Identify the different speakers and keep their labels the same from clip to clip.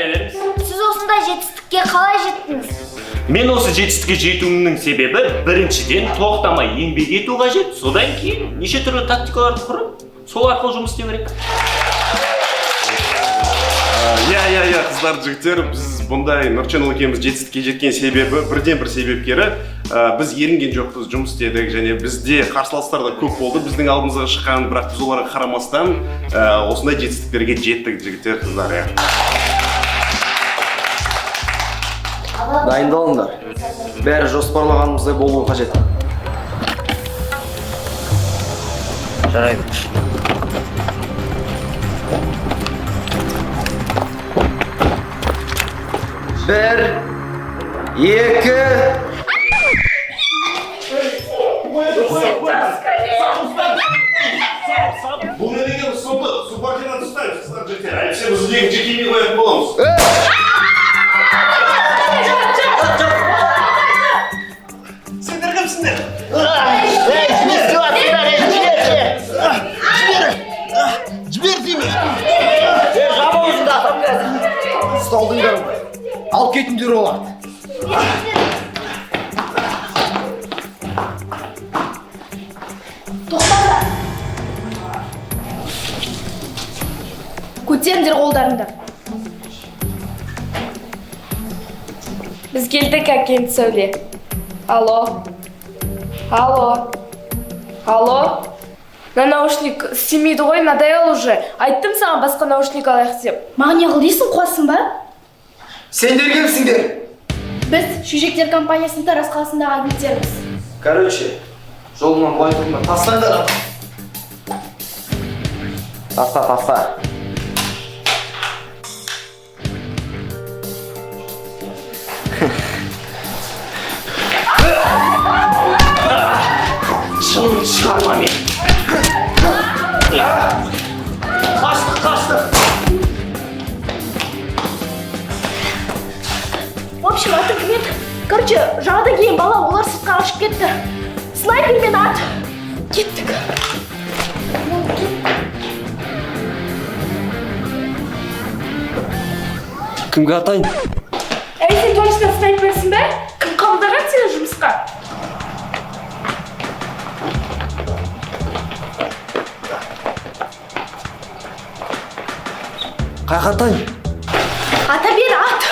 Speaker 1: беріңіз.
Speaker 2: Сіз осындай жетістікке қалай жеттіңіз?
Speaker 1: Мен осы жетістікке жетуімнің себебі біріншіден тоқтамай еңбек ету қажет, содан кейін неше түрлі тактикаларды құрып, сол арқылы жұмыс істеу керек.
Speaker 3: Иә, қыздар, жігіттер, біз бұндай Нұрчанұлы екеуміз жетістікке жеткен себебі, бірден бір себепкері, біз ерінген жоқпыз, жұмыс істедік, және бізде қарсыластар да көп болды, біздің алдымызға шыққан, бірақ біз оларға қарамастан осындай жетістіктерге жеттік, жігіттер, қыздар, иә.
Speaker 4: Дайындалыңдар. Бәрі жоспарлағанымыздай болуы қажет.
Speaker 1: Жарайды.
Speaker 4: Bir, iki...
Speaker 3: Бұл не деген ұсынды? Су бакетаны ұстаймыз, қыздар, жігіттер. Әлбетте біз үдеген жекеме қоятын боламыз. Сендер кімсіңдер?
Speaker 4: Жібер деймін! Сталдыңдар ғой. Алып кетіңдер оларды.
Speaker 2: Тоқтаңдар. Көтеріңдер қолдарыңды.
Speaker 5: Біз келдік, әкем Сәуле. Алло. На наушник істемейді ғой, надоел уже. Айттым саған басқа наушник алайық деп.
Speaker 2: Маған не қыл дейсің, қуасың ба?
Speaker 4: Сендер кімсіңдер?
Speaker 2: Біз Шүжектер компаниясының Тараз қаласындағы агенттерміз.
Speaker 4: Короче, жолынан былай тұрма. Тастаңдар. Таста.
Speaker 1: Шынын шығарма мен. Қашты.
Speaker 2: В общем, аты кім еді? Короче, жағадан кейін бала олар сыртқа ашып кетті. Снайпермен ат. Кеттік.
Speaker 4: Кімге атайын?
Speaker 5: Сен точно снайперсің бе? Кім қабылдаған сені жұмысқа?
Speaker 4: Қайға атайын?
Speaker 2: Ата бер, ат.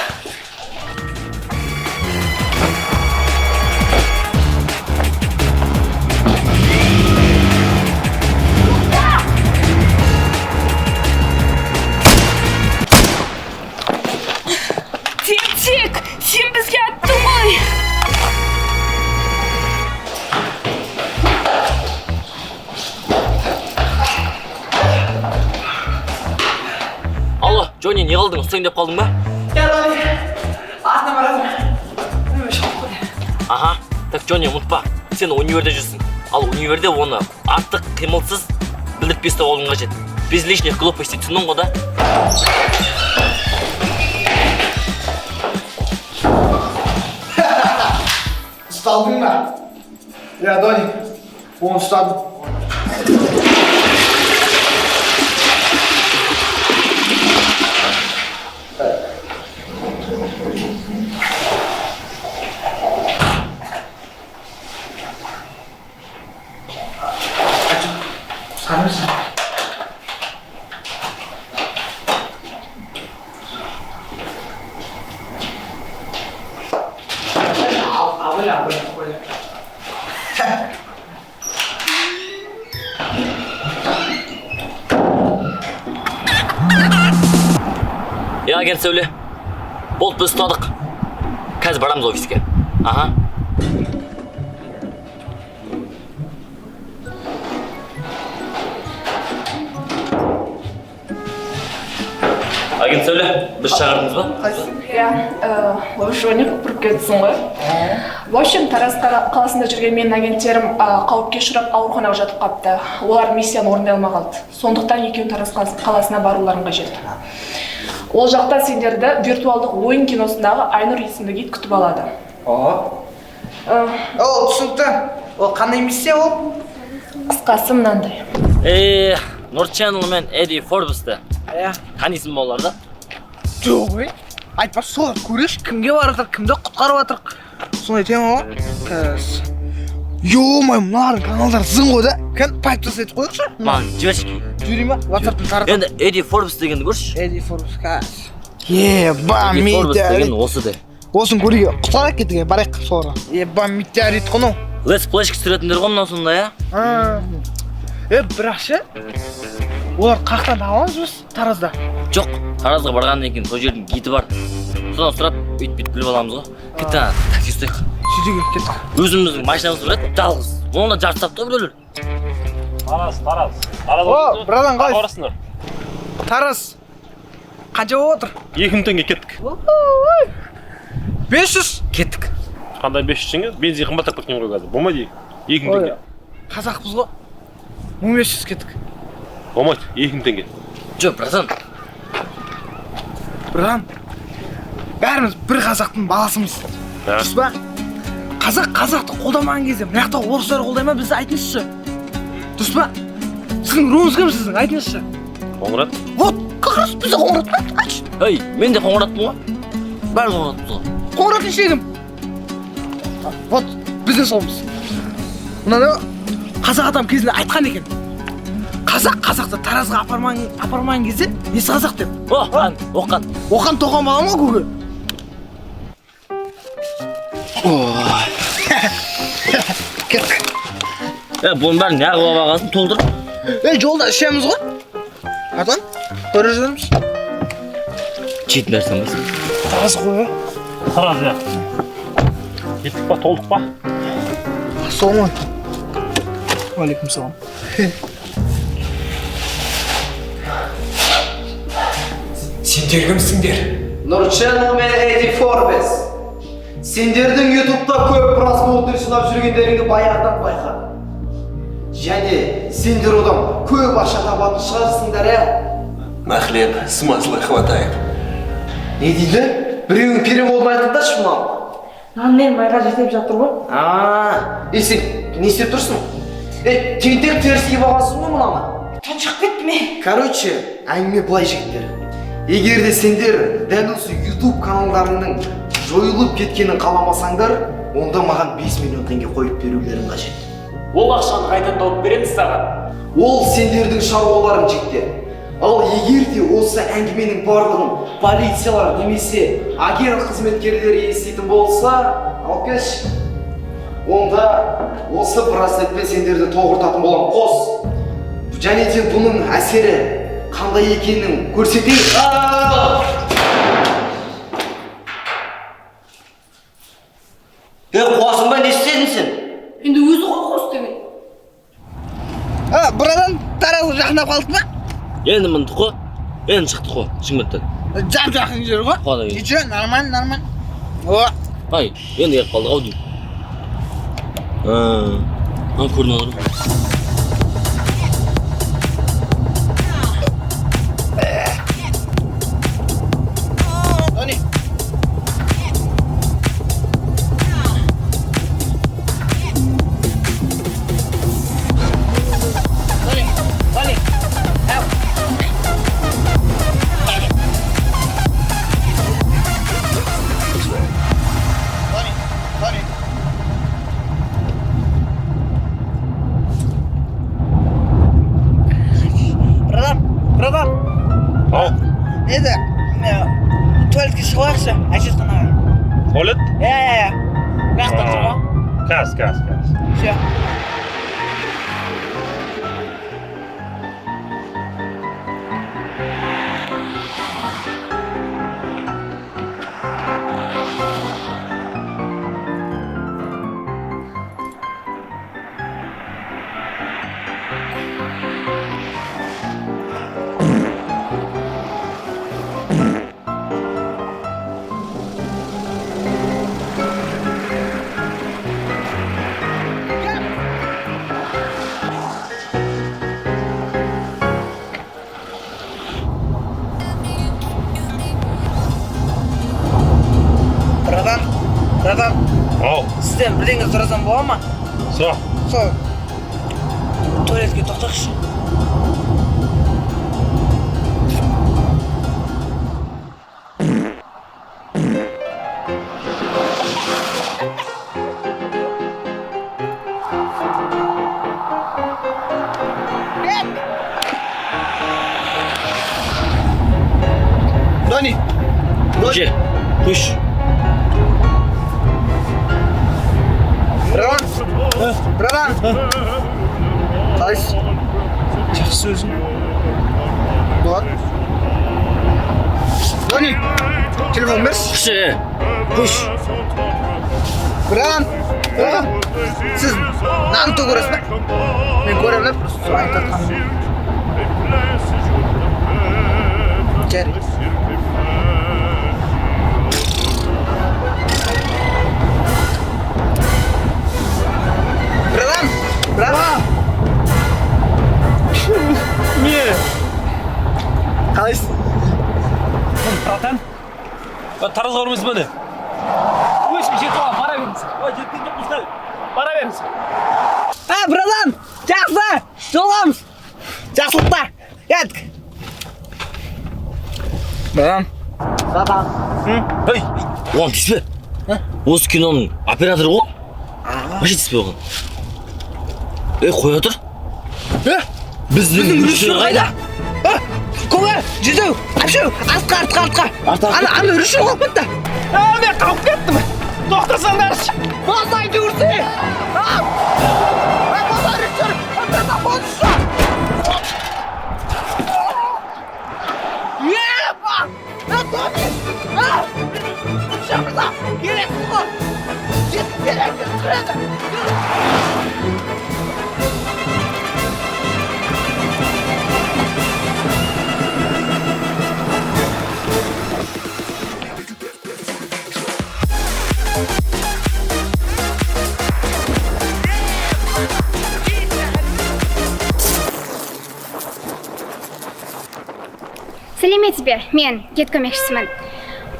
Speaker 5: Тентек, сен бізге аттың ғой.
Speaker 6: Алло, Джонни, не қылдың? Ұстайын деп қалдың ба?
Speaker 4: Артына барасың.
Speaker 6: Аха, так Джонни, ұмытпа, сен универде жүрсің. Ал универде оны артық қимылсыз білдіртпесті болуың қажет. Без лишних глупостей, түсіндің ғой да?
Speaker 4: Ұсталдың ба? Я, Доник, оны ұстадым. Sanırsın.
Speaker 6: Я агент Сәуле. Болды, біз ұстадық. Қазір барамыз офиске. Аха. Агент Сәуле, біз шағырдыңыз ба?
Speaker 5: Иә, Жоник құрып кетсің ғой. В общем, Тараз қаласында жүрген менің агенттерім қауіпке ұшырап ауруханаға жатып қапты. Олар миссияны орындай алмай қалды. Сондықтан екеуін Тараз қаласына баруларың қажет. Ол жақта сендерді виртуалдық ойын киносындағы Айнұр есімді гид күтіп алады.
Speaker 4: О, түсінікті. Ол қандай миссия ол?
Speaker 5: Қысқасы мынандай.
Speaker 6: Нұрчанұлы мен Эдди Форбсты танисың ба оларды?
Speaker 5: Жоқ ғой.
Speaker 7: айтпақшы солар көрейікші кімге барып жатыр кімді құтқарып жатыр сондай тема ғой қазір ё-моё мыналардың каналдары зың ғой да кән пайп жасайтып қояйықшы
Speaker 6: маған жіберші
Speaker 7: жіберей ма ватсаптан таратып
Speaker 6: енді Эдди Форбс дегенді көрші.
Speaker 7: Эдди Форбс қазір еба
Speaker 6: Эдди Форбс деген
Speaker 7: метеорит
Speaker 6: осы де.
Speaker 7: осыны көруге құтқарып кеттік барайық соларға еба метеорит қой мынау
Speaker 6: Let's Play түсіретіндер ғой мынау сонда
Speaker 7: бірақ ше олар қаяқтан табамыз біз таразда
Speaker 6: жоқ, Таразға барғаннан кейін сол жердің гиді бар. Содан сұрап бүйтіп біліп аламыз ғой. Кетті такси ұстайық.
Speaker 7: сөйтуге кеттік
Speaker 6: Өзіміздің машинамыз бар еді, жалғыз. Оны да жарты тапты біреулер.
Speaker 1: Тараз.
Speaker 7: о братан қалай
Speaker 1: Барасыңдар.
Speaker 7: тараз қанша болып отыр
Speaker 1: 2000 теңге кеттік.
Speaker 7: 500
Speaker 6: Кеттік.
Speaker 1: Қандай 500 теңге? Бензин қымбаттап кеткен ғой қазір. Болмайды. 2000 теңге.
Speaker 7: қазақпыз ғой 1500 кеттік
Speaker 1: Болмайды. 2000 теңге.
Speaker 6: Жоқ, братан.
Speaker 7: братан бәріміз бір қазақтың баласымыз дұрыс па қазақты қолдамаған кезде мына жақта орыстар қолдай ма бізді айтыңызшы дұрыс па сіздің руыңыз кім сіздің айтыңызшы
Speaker 1: Қоңырат.
Speaker 7: вот как раз бізде қоңырат па айтшы
Speaker 6: Ей, мен де қоңыратпын ғой. Бәрі қоңыратпыз ғой.
Speaker 7: қоңыраттың ішінде кім вот бізде солмыз мынаны қазақ адам кезінде айтқан екен қазақты таразға апармаған кезде несі қазақ деп
Speaker 6: Оққан.
Speaker 7: оқан тоқан бала ма көке кеттік
Speaker 6: Бұның бәрін неғып алғансын толтыр.
Speaker 7: жолда ішеміз ғой артан көре жүрміз
Speaker 6: Жейтін нәрсе алмайсың.
Speaker 7: тараз ғой
Speaker 1: Тараз. Кеттік па, толдық па?
Speaker 7: ассалаумағалейкум уағалейкум салам сендер кімсіңдер
Speaker 4: Нұрченұл мен Эдди Форбс. Сендердің ютубта көп просмотр жинап жүргендеріңді баяғыдан байқадым. Және сендер одан көп ақша табатын шығарсыңдар,
Speaker 3: На хлеб с масла хватает.
Speaker 4: Не дейді? Біреуің переводын айтыңдаршы мынау.
Speaker 2: Мен майға жетіп жатыр ғой.
Speaker 4: Сен не істеп тұрсың? Тентек теріс киіп алғансың ғой мынаны?
Speaker 2: Тұншық кетті ме?
Speaker 4: Короче, әңгіме былай жігіттер. Егер де сендер дәл осы YouTube каналдарының жойылып кеткенін қаламасаңдар, онда маған 5 миллион теңге қойып берулерің қажет.
Speaker 1: Ол ақшаны қайдан тауып береміз саған?
Speaker 4: Ол сендердің шаруаларың жігіттер. Ал егер де осы әңгіменің барлығын полициялар немесе агент қызметкерлері еститін болса, алып келші. Онда осы браслетпен сендерді тоғыртатын болам. Қос. Және де бұның әсері қандай екенін көрсетейін.
Speaker 6: Қуасың ба, не істедің сен?
Speaker 2: Енді өзі ғой қос деген.
Speaker 7: братан таразға жақындап қалдық па
Speaker 6: Енді мындық қой. Енді шықтық қой, Шымкенттен.
Speaker 7: жақын жер ғой
Speaker 6: Қалай?
Speaker 7: ничего нормально о
Speaker 6: Ай, енді келіп қалдық ау деймін. Көрініп отыр.
Speaker 7: братан
Speaker 1: Ау,
Speaker 7: еді туалетке шығайықшы әжет қана
Speaker 1: туалет?
Speaker 7: иә мына жақта тұр ғой
Speaker 1: Каз.
Speaker 7: все братан
Speaker 1: Ау,
Speaker 7: сізден бірдеңе сұрасам бола ма
Speaker 1: сұра.
Speaker 7: сол туалетке тоқтайықшы
Speaker 6: Көже, қойшы.
Speaker 7: Братан. Қалайсыз? Жақсы өзің. Болады. Дони, телефон берші.
Speaker 6: Көже, қойшы.
Speaker 7: Братан. Сіз нанты көресіз бе? Мен көремін да, просто айтып жатқаным. Жарайды. Братан!
Speaker 1: Не.
Speaker 7: Қалайсың?
Speaker 1: Братан. Таразға бармайсыз ба не? Өшіп жетіп алып бара беріңіз. Жеткен жоқпыз да. Бара беріңіз.
Speaker 7: Братан! Жақсы! Жолғамыз! Жақсылықта! Ядық! Братан!
Speaker 6: Ей, оған тиіспе. Осы киноның операторы ғой. Вообще тиіспе оған. Қоя тұр. Біздің үрішер қайда?
Speaker 7: Көңе! Жүзу! Апшу! Артқа! Аны үрішер қалып кетті!
Speaker 1: Мен қалып кеттім. Тоқтасаңдаршы.
Speaker 7: Босай жүрсе! Босай үрішер! Братан, босшы! Епа! Тони! Шамырса! Керексіз ғой! Жетіп керексіз тұрады!
Speaker 8: Сәлеметсіз бе, мен гид көмекшісімін.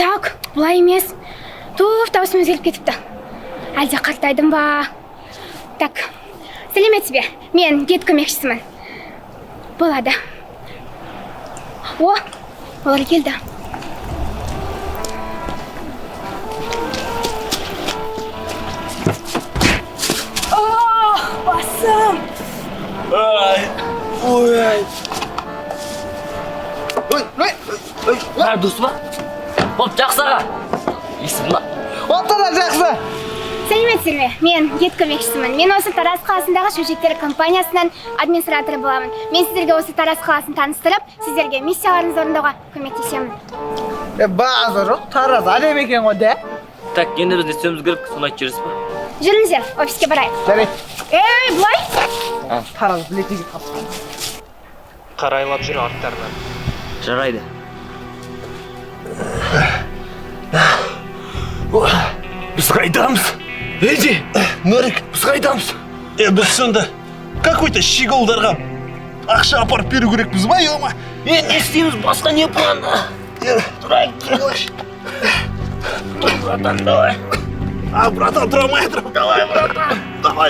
Speaker 8: Так, бұлай емес. Туф, даусым өзгеріп кетіпті. Әлде қартайдым ба? Так, сәлеметсіз бе, мен гид көмекшісімін. Болады. О, олар келді. Басым!
Speaker 6: Дұрыс ба? Болып жақсы аға. Есім ба?
Speaker 7: Оттана жақсы!
Speaker 8: Сәлеметсіз бе, мен гид көмекшісімін. Мен осы Тараз қаласындағы шөжеттер компаниясынан администраторы боламын. Мен сіздерге осы Тараз қаласын таныстырып, сіздерге миссияларыңызды орындауға көмектесемін.
Speaker 7: Бағасы жоқ, Тараз әлем екен ғой, де?
Speaker 6: Так, енді біз не істеуіміз керек, соны айтып жүрсіз ба?
Speaker 8: Жүріңіздер, офиске барайық.
Speaker 7: Жарайды.
Speaker 8: Бұлай?
Speaker 7: Тараз білетеге тапқан.
Speaker 1: Қарайлап жүр арттарынан.
Speaker 6: Жарайды.
Speaker 9: Біз қайдамыз? Эди, Нұрик, біз қайдамыз? Біз сонда какой-то щеголдарға ақша апарып беру керекпіз ба, ема?
Speaker 6: Не істейміз, басқа не план?
Speaker 9: Тұрайық, тұрайық. Братан, давай. Братан, тұра алмай тұрып. Давай, братан. Давай.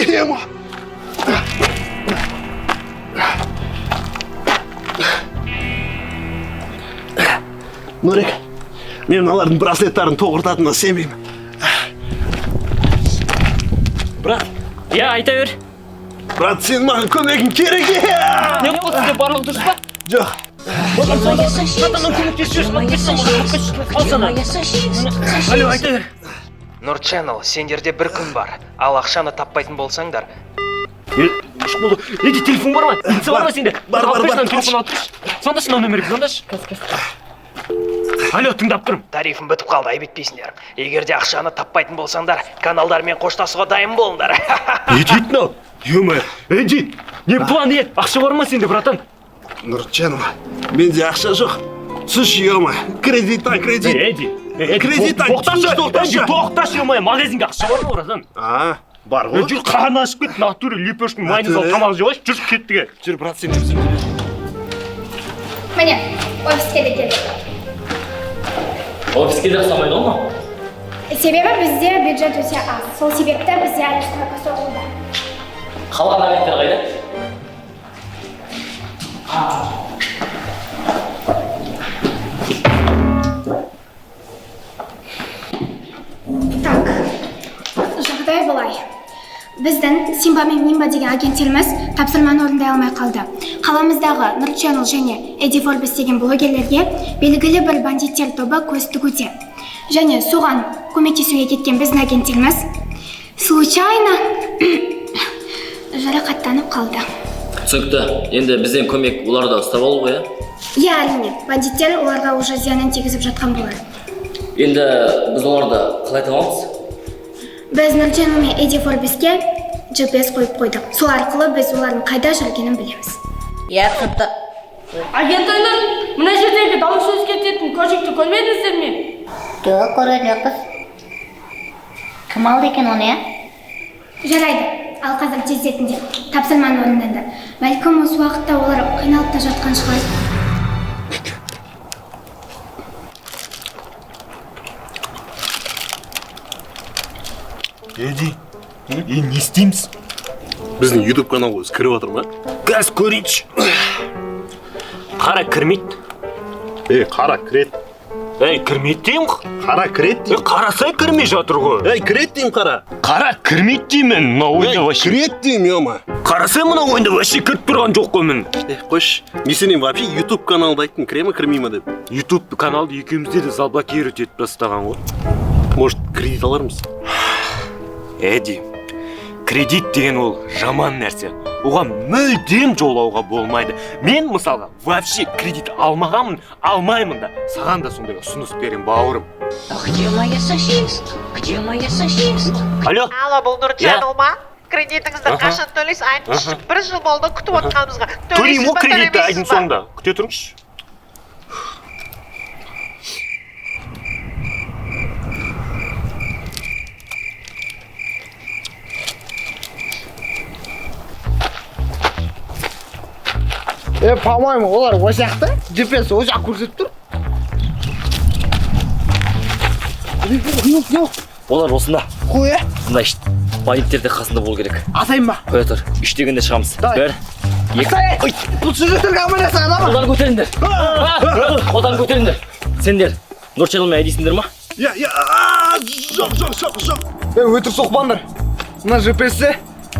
Speaker 9: Ема. Нұрик, мен мыналардың браслеттарын тоғыртатынына сенбеймін.
Speaker 1: Брат, айта бер.
Speaker 9: Брат, сен маған көмегің керек.
Speaker 1: Не болды сізде барлығы дұрыс па?
Speaker 9: Жоқ.
Speaker 1: Алло, айта бер.
Speaker 10: Нұр Channel, сендерде бір күн бар. Ал ақшаны таппайтын болсаңдар.
Speaker 1: Ашық болды. Неде телефон бар ма? Лица бар ма сенде?
Speaker 9: Бар.
Speaker 1: Телефон алып тұршы. Сондашы мынау нөмерге звондашы. Алло, тыңдап тұрмын.
Speaker 10: Тарифім бітіп қалды, айбетпейсіңдер. Егерде ақшаны таппайтын болсаңдар, каналдармен қоштасуға дайын болыңдар.
Speaker 9: Не дейді мынау? Ема,
Speaker 1: Эди, не план ет? Ақша бар ма сенде, братан?
Speaker 9: Нұр Channel, менде ақша жоқ. Түсші, ема, кредиттан.
Speaker 1: Эди, тоқташы, ема, магазинге ақша бар ма, братан?
Speaker 9: Бар ғой.
Speaker 1: Жүр, қарны ашып кет, натуры лепешкін майонез алып тамақ жеп алшы, жүр кеттіге.
Speaker 9: Жүр, брат, сен жүрсің.
Speaker 8: Міне, офиске де келдік.
Speaker 6: Офиске де ұқсамайды ғой ма?
Speaker 8: Себебі бізде бюджет өте аз. Сол себепті бізде әлі штрафқа соғылды.
Speaker 6: Қалған агенттер қайда?
Speaker 8: Так, жағдай былай. біздің Симба мен Нимба деген агенттеріміз тапсырманы орындай алмай қалды. Қаламыздағы Нұр Channel және Эдди Форбес деген блогерлерге белгілі бір бандиттер тобы көз тігуде. Және соған көмектесуге кеткен біздің агенттеріміз случайно жарақаттанып қалды.
Speaker 6: Түсінікті. Енді бізден көмек оларды ұстап алу ғой,
Speaker 8: Иә, әрине, бандиттер оларға уже зиянын тигізіп жатқан болар.
Speaker 6: Енді біз оларды қалай табамыз?
Speaker 8: Біз Нұр Channel мен Эдди Форбеске GPS қойып қойдық. Сол арқылы біз олардың қайда жүргенін білеміз.
Speaker 2: Иә, қыпты. Агенттерлер, мына жердегі дауыс өзгертетін көжікті көрмедіңіздер ме?
Speaker 11: Жоқ, көрген жоқпыз. Кім алды екен оны,
Speaker 8: Жарайды, ал қазір тездетінде тапсырманы орындады. Бәлкім осы уақытта олар қиналып та жатқан шығар.
Speaker 9: Эдди, не істейміз?
Speaker 3: Біздің YouTube каналға өзі кіріп отыр ма?
Speaker 9: Газ көрейінші.
Speaker 1: Қара кірмейді.
Speaker 3: Қара кірет.
Speaker 1: Кірмейді деймін.
Speaker 3: Қара кірет деймін.
Speaker 1: Қарасай кірмей жатыр ғой.
Speaker 3: Кірет деймін қара.
Speaker 1: Қара кірмейді деймін. Мына ойында вообще.
Speaker 3: Кірет деймін, ема.
Speaker 1: Қарасай мына ойында вообще кіріп тұрған жоқ қой мен.
Speaker 3: Қош, не сенен вообще YouTube каналды айттың, кіре ма, кірмей ма деп?
Speaker 1: YouTube каналды екеумізде де заблокировать етіп тастаған ғой.
Speaker 3: Может, кредит алармыз?
Speaker 1: Эдди, кредит деген ол жаман нәрсе. Оған мүлдем жолауға болмайды. Мен мысалға вообще кредит алмағанмын, алмаймын да. Саған да сондай ұсыныс берем, бауырым.
Speaker 11: Где моя сосиска? Где моя сосиска?
Speaker 1: Алло.
Speaker 12: Алло, бұл Нұр Channel ма? Кредитіңізді қашан төлейсіз? Айтыңызшы, бір жыл болды күтіп отқанымызға.
Speaker 1: Төлеймін ғой кредитті айдың соңында. Күте тұрыңызшы.
Speaker 7: По-моему, олар о жақта, GPS о жақ көрсетіп тұр.
Speaker 6: Олар осында.
Speaker 7: Қоя.
Speaker 6: Мына бандиттер де қасында болу керек.
Speaker 7: Атайын ба?
Speaker 6: Қоя тұр. 3 дегенде шығамыз. 1, 2.
Speaker 7: Бұл сүйреттерге аманасы ана ма?
Speaker 6: Қолдан көтеріңдер. Қолдан көтеріңдер. Сендер Нұр Channel мен Эддисіңдер ма?
Speaker 3: Жоқ.
Speaker 7: Өтір соқпаңдар. Мына GPS-те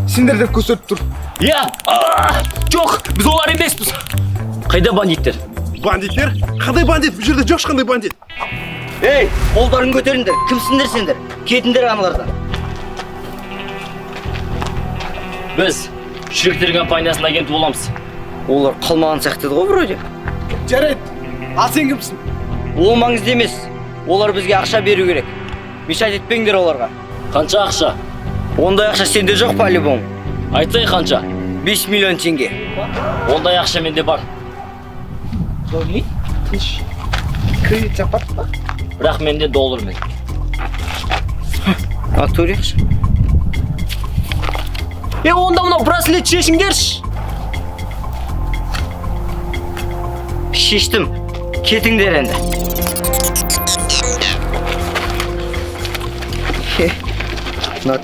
Speaker 7: сендер деп көрсетіп тұр.
Speaker 6: Иә. Жоқ, біз олар емеспіз. Қайда бандиттер?
Speaker 3: Бандиттер? Қандай бандит? Бұл жерде жоқ ешқандай бандит.
Speaker 4: Қолдарын көтеріңдер. Кімсіңдер сендер? Кетіңдер аналардан.
Speaker 6: Біз шіріктер компаниясының агенті боламыз.
Speaker 4: Олар қалмаған сияқты ғой вроде.
Speaker 7: Жарайды. Ал сен кімсің?
Speaker 4: Ол маңызды емес. Олар бізге ақша беру керек. Мешайт етпеңдер оларға.
Speaker 6: Қанша ақша?
Speaker 4: Ондай ақша сенде жоқ па, альбом?
Speaker 6: Айтсай қанша?
Speaker 4: 5 миллион теңге.
Speaker 6: Ондай ақша менде бар.
Speaker 7: Кредит жаппады ба?
Speaker 6: Бірақ менде доллар мен.
Speaker 4: Төрекші.
Speaker 6: Онда мынау браслет шешіңдерші.
Speaker 4: Шештім. Кетіңдер енді.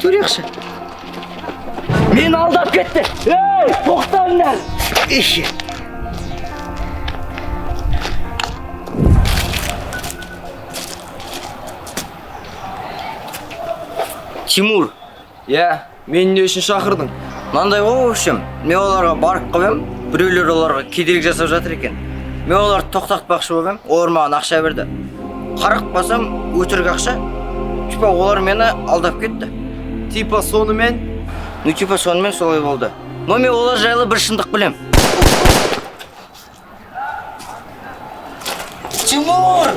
Speaker 4: Төрекші.
Speaker 6: Мен алдап кетті. Тоқтаңдар.
Speaker 4: Тимур.
Speaker 7: Мен не үшін шақырдың?
Speaker 4: Мынандай ғой, в общем, мен оларға барып қойым, біреулер оларға кедергі жасап жатыр екен. Мен оларды тоқтатпақшы болам, олар маған ақша берді. Қарап басам, өтірік ақша. Типа олар мені алдап кетті.
Speaker 7: Типа сонымен?
Speaker 4: Типа сонымен солай болды. Но мен олар жайлы бір шындық білем. Тимур!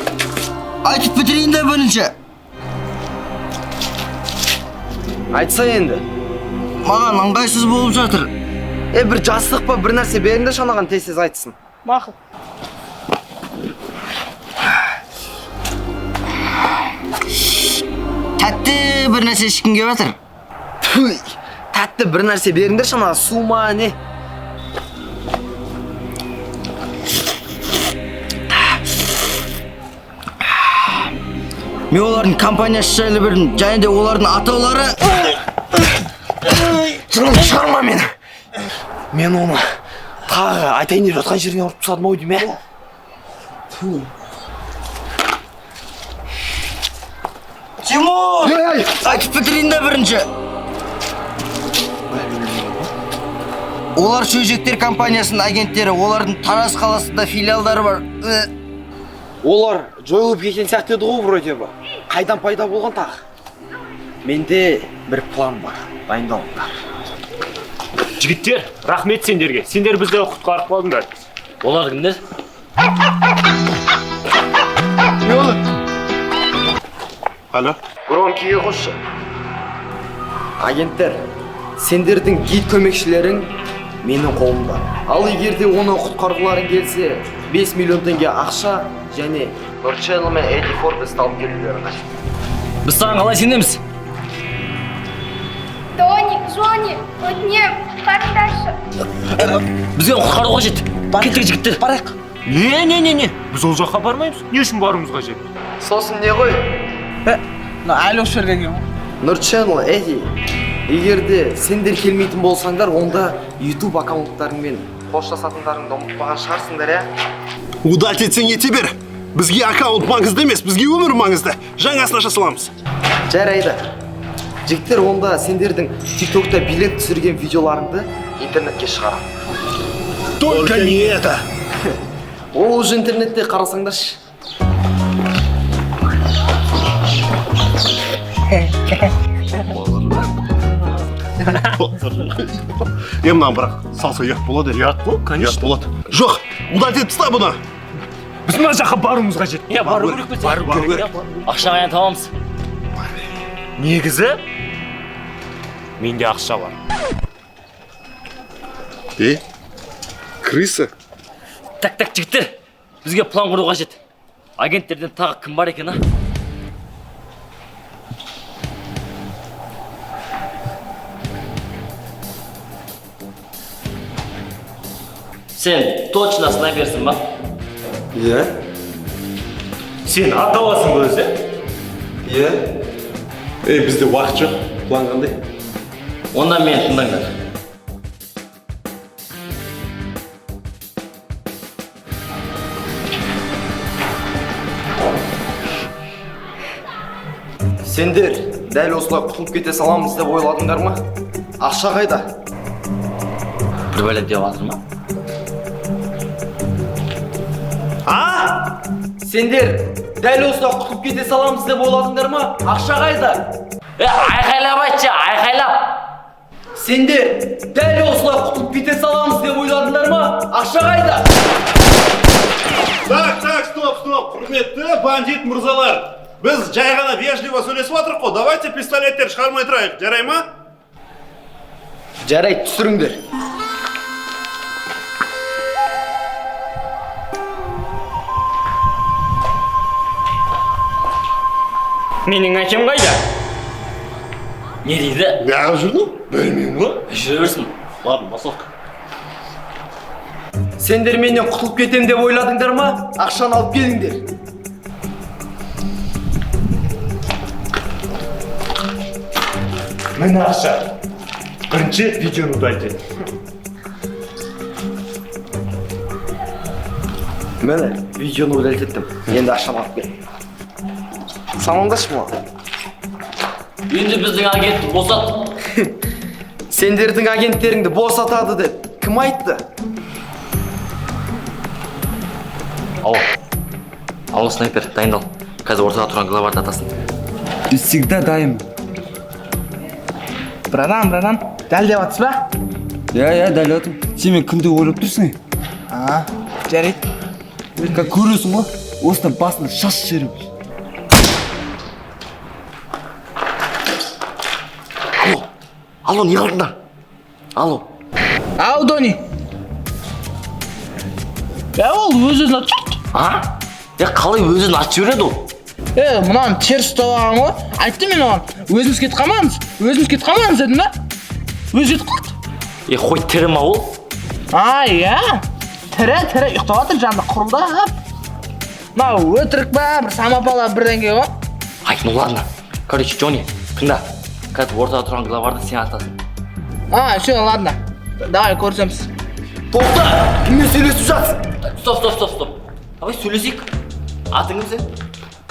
Speaker 4: Айтып бітірейін де бірінші.
Speaker 7: Айтса енді.
Speaker 4: Маған ыңғайсыз болып жатыр.
Speaker 7: Бір жастық па, бір нәрсе беріңді шанаған тез айтсын.
Speaker 5: Мақұл.
Speaker 4: Тәтті бір нәрсе ішкім келіп жатыр.
Speaker 7: Тәтті бір нәрсе беріңдер шанаған, су ма не?
Speaker 4: Мен олардың компаниясы жайлы білдім, және де олардың атаулары...
Speaker 7: Шығарма мені. Мен оны тағы айтайын деп жатқан жеріне ұрып тастадым ау дейм,
Speaker 4: Тимур! Айтып бітірейін де бірінші. Олар Шөжектер компаниясының агенттері, олардың Тараз қаласында филиалдары бар. Олар жойылып кеткен сияқты еді ғой вроде бы. Қайдан пайда болған тағы? Менде бір план бар. Дайындалыңдар.
Speaker 1: Жігіттер, рахмет сендерге. Сендер бізді құтқарып қалдыңдар.
Speaker 6: Олар кімдер?
Speaker 4: Не болды?
Speaker 3: Алло.
Speaker 4: Громкиге қосшы. Агенттер, сендердің гид көмекшілерің менің қолымда. Ал егерде оны құтқарғыларың келсе, 5 миллион теңге ақша және Нұрчел мен Эдди Форбесті алып келулері қажет.
Speaker 6: Біз саған қалай сенеміз?
Speaker 8: Тони, Жони, өтінем, қарындашы.
Speaker 6: Бізге құтқару қажет. Кеттік жігіттер.
Speaker 4: Барайық.
Speaker 1: Не. Біз ол жаққа бармаймыз. Не үшін баруымыз қажет?
Speaker 4: Сосын не ғой?
Speaker 7: әлі осы жерге келген ғой.
Speaker 4: Нұрчел, Эдди, егерде сендер келмейтін болсаңдар, онда YouTube аккаунттарыңмен қоштасатындарыңды ұмытпаған шығарсыңдар, ә?
Speaker 9: Удать етсең ете бер. Бізге аккаунт маңызды емес, бізге өмір маңызды. Жаңасын аша саламыз.
Speaker 4: Жарайды. Жігіттер, онда сендердің TikTokта билет түсірген видеоларыңды интернетке шығарам.
Speaker 9: Только не это.
Speaker 4: Ол уже интернетте қарасаңдаршы.
Speaker 9: Мынаны бірақ салса ұят болады.
Speaker 1: Ұят қой, конечно.
Speaker 9: Ұят болады. Жоқ, удать ет таста бұны.
Speaker 1: Біз мына жаққа баруымыз қажет.
Speaker 6: Бару керек пе?
Speaker 1: Бару керек.
Speaker 6: Ақша қайдан табамыз?
Speaker 1: Негізі менде ақша бар.
Speaker 9: Крыса?
Speaker 6: Так, жігіттер. Бізге план құру қажет. Агенттерден тағы кім бар екен, а? Сен точно снайперсің ба?
Speaker 4: Иә?
Speaker 1: Сен аталасың ба өзі?
Speaker 4: Иә?
Speaker 3: Бізде уақыт жоқ. План қандай?
Speaker 6: Онда мен тыңдаңдар.
Speaker 4: Сендер дәл осылай құтылып кете саламыз деп ойладыңдар ма? Ақша қайда?
Speaker 6: Бір бәлем деп жатыр ма?
Speaker 4: Сендер дәл осылай құтылып кете саламыз деп ойладыңдар ма? Ақша қайда?
Speaker 6: Айқайлап айтшы, айқайлап!
Speaker 4: Сендер дәл осылай құтылып кете саламыз деп ойладыңдар ма? Ақша қайда?
Speaker 9: Так, стоп. Құрметті бандит мырзалар. Біз жай ғана вежливо сөйлесіп отырық қой. Давайте пистолеттер шығармай тұрайық, жарай ма?
Speaker 4: Жарайды, түсіріңдер.
Speaker 1: Менің әкем қайда?
Speaker 6: Не дейді?
Speaker 9: Неғып жүрдің? Білмеймін ғой.
Speaker 6: Жүре берсін. Ладно, басовка.
Speaker 4: Сендер менен құтылып кетем деп ойладыңдар ма? Ақшаны алып келіңдер.
Speaker 1: Міне ақша. Бірінші видеоны удалить ет.
Speaker 4: Міне, видеоны удалить еттім. Енді ақшаны алып кел. Самаңдашы маған.
Speaker 6: Енді біздің агентті босат.
Speaker 4: Сендердің агенттеріңді босатады деп кім айтты?
Speaker 6: Алло, снайпер, дайындал. Қазір ортаға тұрған главарды атасын.
Speaker 7: Всегда дайын. Братан, дәл деп атсыз ба?
Speaker 13: Иә, дәл атым. Сен мен кімді ойлап тұрсың?
Speaker 7: Жарайды.
Speaker 13: Как көресің ғой, осыдан басына шаш жерім.
Speaker 6: Алло, не қылдыңдар? Алло.
Speaker 7: Ау, Дони. Ол өз-өзін атып жүрді.
Speaker 6: Қалай өз-өзін атып жібереді ол?
Speaker 7: Мынаны теріс ұстап алған ғой. Айтты мен оған, өзіміз кетіп қалмаңыз дедім да? Өзі кетіп қалды.
Speaker 6: Қой, тірі ма ол?
Speaker 7: Иә. Тірі, ұйықтап жатыр, жанында құрылдап. Мынау өтірік ба, бір самопала бірдеңе ғой.
Speaker 6: Ну ладно. Короче, Джонни, тыңда. Қазір ортаға тұрған главарды сен атасың.
Speaker 7: Все, ладно. Давай, көрсеміз.
Speaker 4: Тоқта, кіммен сөйлесіп жатсың?
Speaker 6: Стоп. Давай сөйлесейік. Атың кім сен?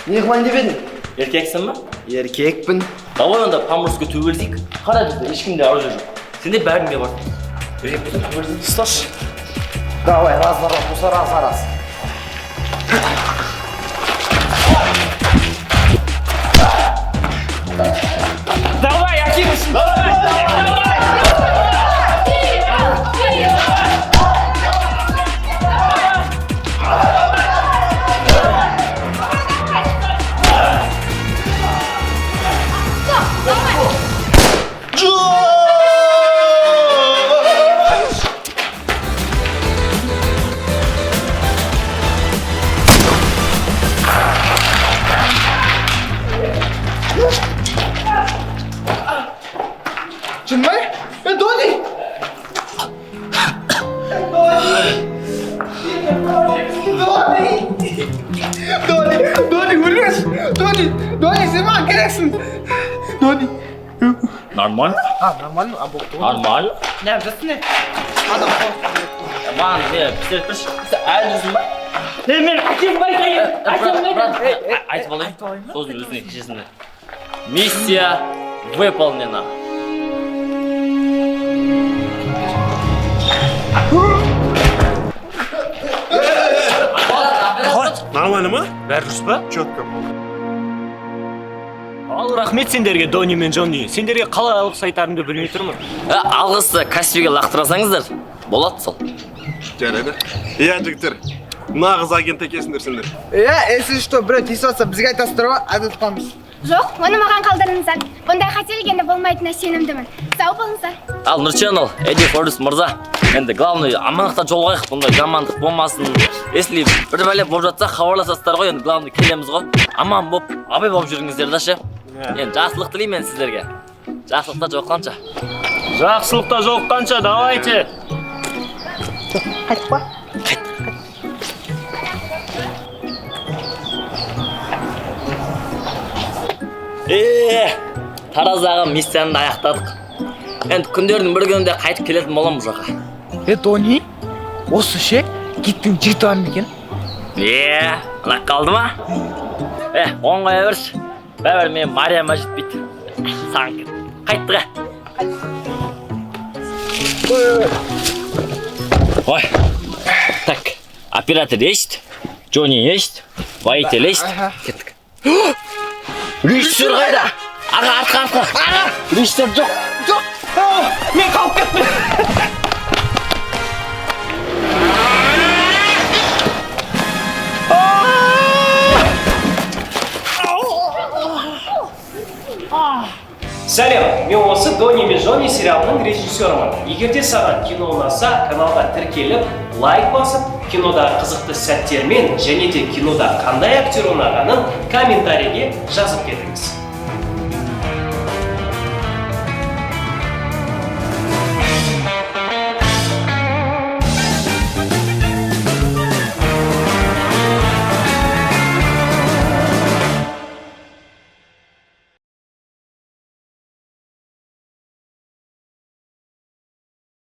Speaker 4: Не қылайын деп едің?
Speaker 6: Еркексің ба?
Speaker 4: Еркекпін.
Speaker 6: Давай онда по-мужски төбелесейік. Қара бізде ешкімде оружие жоқ. Сенде бәрінде бар.
Speaker 7: Сташ. Давай, разворот, раз.
Speaker 6: Давай, Акимыч!
Speaker 7: Чынбай? Дони! Дони, өлмес! Дони, сен маған керексің! Дони!
Speaker 6: Нормально?
Speaker 7: Нормально, а болды.
Speaker 6: Нормально?
Speaker 7: Не, жасын не? Адам
Speaker 6: Маған пистолет берші. Әлі жүрсің ба? Мен әкем айтып алайын. Сосын өзіне кешесіне. Миссия выполнена.
Speaker 3: Нормально ма?
Speaker 1: Бәрі дұрыс па?
Speaker 3: Четко.
Speaker 1: Ал рахмет сендерге, Дони мен Джонни. Сендерге қалай алғыс айтарымды білмей тұрмын.
Speaker 6: Алғысты Каспиге лақтырасаңыздар, болады сол.
Speaker 3: Жарайды. Иә, жігіттер. Нағыз агент екесіңдер сендер.
Speaker 7: Если что, біреу тиісіп жатса, бізге айтасыздар ма? Айтып қалмыз.
Speaker 8: Жоқ, оны маған қалдырыңыздар. Бұндай қателік енді болмайтынына сенімдімін. Сау болыңыздар.
Speaker 6: Ал Нұрчанов, Эдди Фордус мырза. Енді главный амандықта жолғайық, бұндай жамандық болмасын. Если бір бәле болып жатса, хабарласасыздар ғой, енді главный келеміз ғой. Аман болып, абай болып жүріңіздер да ше. Енді жақсылық тілеймін сіздерге. Жақсылықта жоққанша.
Speaker 1: Жақсылықта жоққанша, давайте.
Speaker 2: Қайтып па?
Speaker 6: Тараздағы миссияны аяқтадық. Енді күндердің бір күнінде қайтып келетін боламыз жақа.
Speaker 7: Дони, осы ше, киттің жігіті бар ма екен?
Speaker 6: Ұнақ қалды ма? Оң қоя берші. Бәбір мен Марияма жетпейді. Саған қайттыға. Ой, так, оператор есть, Джонни есть, водитель есть. Кеттік. Режиссер қайда? Артқа. Режиссер жоқ.
Speaker 7: Мен қалып кеттім.
Speaker 10: Сәлем, мен осы Дони мен Джонни сериалының режиссерімін. Егерде саған кино ұнаса, каналға тіркеліп, лайк басып, кинодағы қызықты сәттермен және де кинода қандай актер ұнағанын комментарийге жазып кетіңіз.